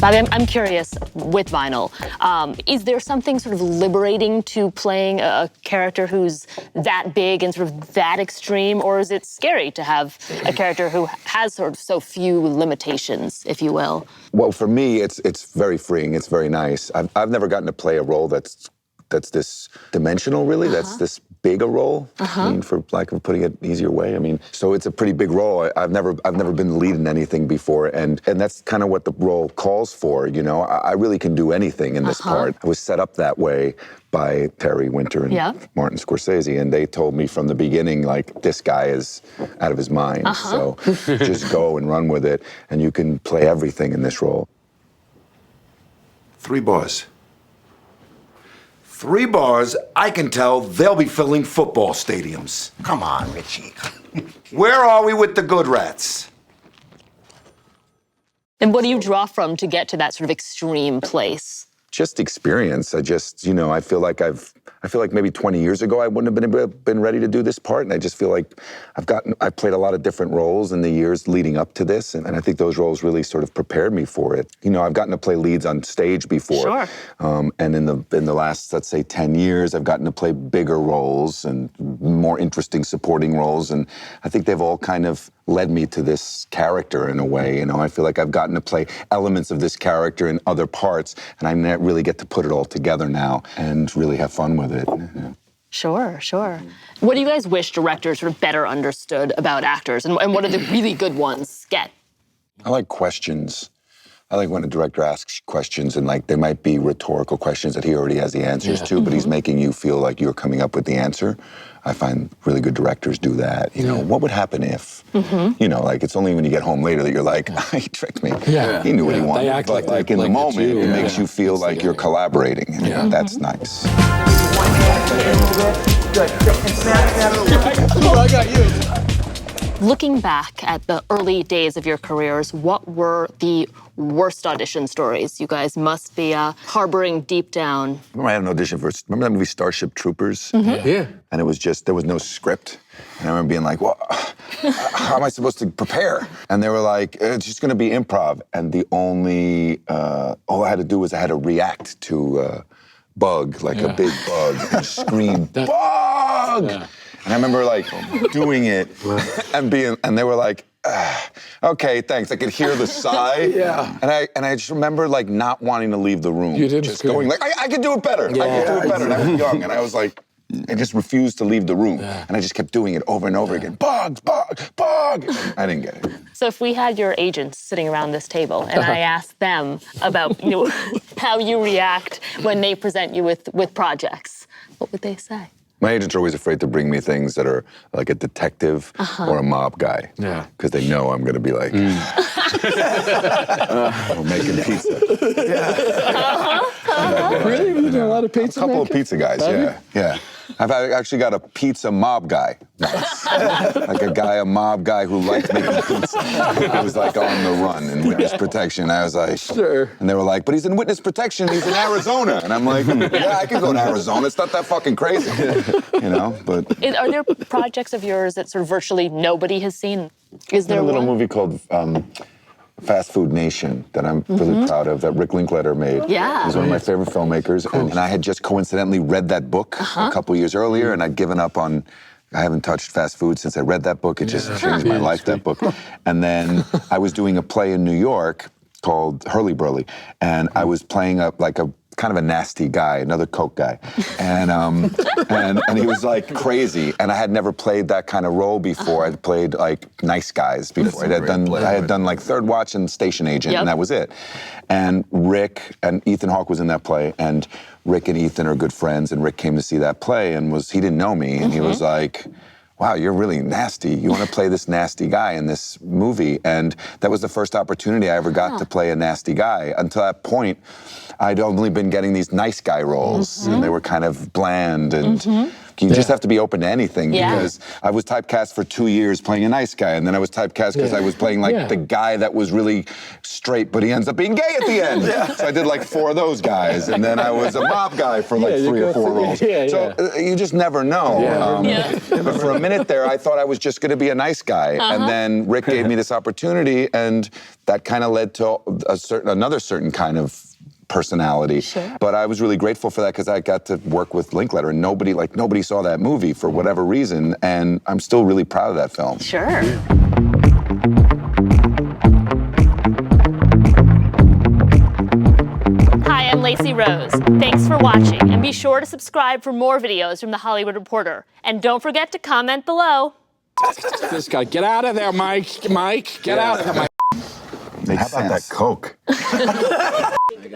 Bobby, I'm curious with vinyl. Is there something sort of liberating to playing a character who's that big and sort of that extreme, or is it scary to have a character who has sort of so few limitations, if you will? Well, for me, it's very freeing. It's very nice. I've never gotten to play a role that's this dimensional, really. That's this big a role. I mean, for lack of putting it an easier way. I mean, so it's a pretty big role. I've never been the lead in anything before, and that's kind of what the role calls for. You know, I really can do anything in this part. I was set up that way by Terry Winter and Martin Scorsese, and they told me from the beginning, like, this guy is out of his mind. So just go and run with it, and you can play everything in this role. 3 bars. 3 bars, I can tell they'll be filling football stadiums. Come on, Richie. Where are we with the good rats? And what do you draw from to get to that sort of extreme place? Just experience. I feel like maybe 20 years ago I wouldn't have been ready to do this part, and I just feel like I've played a lot of different roles in the years leading up to this, and I think those roles really sort of prepared me for it. You know, I've gotten to play leads on stage before, and in the last, let's say, 10 years, I've gotten to play bigger roles and more interesting supporting roles, and I think they've all kind of led me to this character in a way. You know, I feel like I've gotten to play elements of this character in other parts, and I really get to put it all together now and really have fun with it. Yeah. Sure. What do you guys wish directors sort of better understood about actors, and what do the really good ones get? I like questions. I like when a director asks questions, and like they might be rhetorical questions that he already has the answers to, but he's making you feel like you're coming up with the answer. I find really good directors do that. You know, what would happen if? You know, like it's only when you get home later that you're like, he tricked me. He knew what he wanted. But like in the moment, it makes you feel like you're collaborating. And that's nice. Good. And snap. I got you. Looking back at the early days of your careers, what were the worst audition stories you guys must be harboring deep down? Remember I had an audition remember that movie Starship Troopers? Yeah. And it was just, there was no script. And I remember being like, well, how am I supposed to prepare? And they were like, it's just gonna be improv. And the only, all I had to do was I had to react to a bug, like a big bug, and scream, bug! And I remember like doing it and they were like, okay, thanks. I could hear the sigh. And I just remember like not wanting to leave the room. Just going like, I could do it better. I could do it better. And I was young and I was like, I just refused to leave the room. And I just kept doing it over and over again. Bug. And I didn't get it. So if we had your agents sitting around this table and I asked them about how you react when they present you with projects, what would they say? My agents are always afraid to bring me things that are like a detective or a mob guy. Because they know I'm going to be like, we're making pizza. Really? We've done a lot of pizza A couple of pizza guys, yeah. I've actually got a pizza mob guy. Like a mob guy who liked making pizza. He was like on the run in witness protection. I was like, sure. And they were like, but he's in witness protection, he's in Arizona. And I'm like, yeah, I can go to Arizona. It's not that fucking crazy. You know, but. Are there projects of yours that sort of virtually nobody has seen? Is there a little one? movie called Fast Food Nation that I'm really proud of, that Rick Linklater made. He's one of my favorite filmmakers. And I had just coincidentally read that book a couple years earlier, and I'd given up on, I haven't touched fast food since I read that book. It just changed my life, that book. And then I was doing a play in New York called Hurly Burly, and I was playing like a kind of a nasty guy, another coke guy, and he was like crazy, and I had never played that kind of role before. I'd played like nice guys before. I had done like Third Watch and Station Agent, and that was it. And Rick and Ethan Hawke was in that play, and Rick and Ethan are good friends, and Rick came to see that play and he didn't know me, and he was like, wow, you're really nasty. You want to play this nasty guy in this movie? And that was the first opportunity I ever got to play a nasty guy. Until that point, I'd only been getting these nice guy roles, and they were kind of bland, and you just have to be open to anything because Yeah. I was typecast for 2 years playing a nice guy, and then I was typecast because I was playing like the guy that was really straight, but he ends up being gay at the end. So I did like 4 of those guys, and then I was a mob guy for like 3 or 4 roles. So you just never know. But for a minute there, I thought I was just going to be a nice guy, and then Rick gave me this opportunity, and that kind of led to another certain kind of personality. Sure. But I was really grateful for that because I got to work with Linkletter, and nobody saw that movie for whatever reason, and I'm still really proud of that film. Sure. Hi, I'm Lacey Rose. Thanks for watching, and be sure to subscribe for more videos from The Hollywood Reporter. And don't forget to comment below. This guy, get out of there, Mike. Mike, get out of there, Mike. How about that Coke?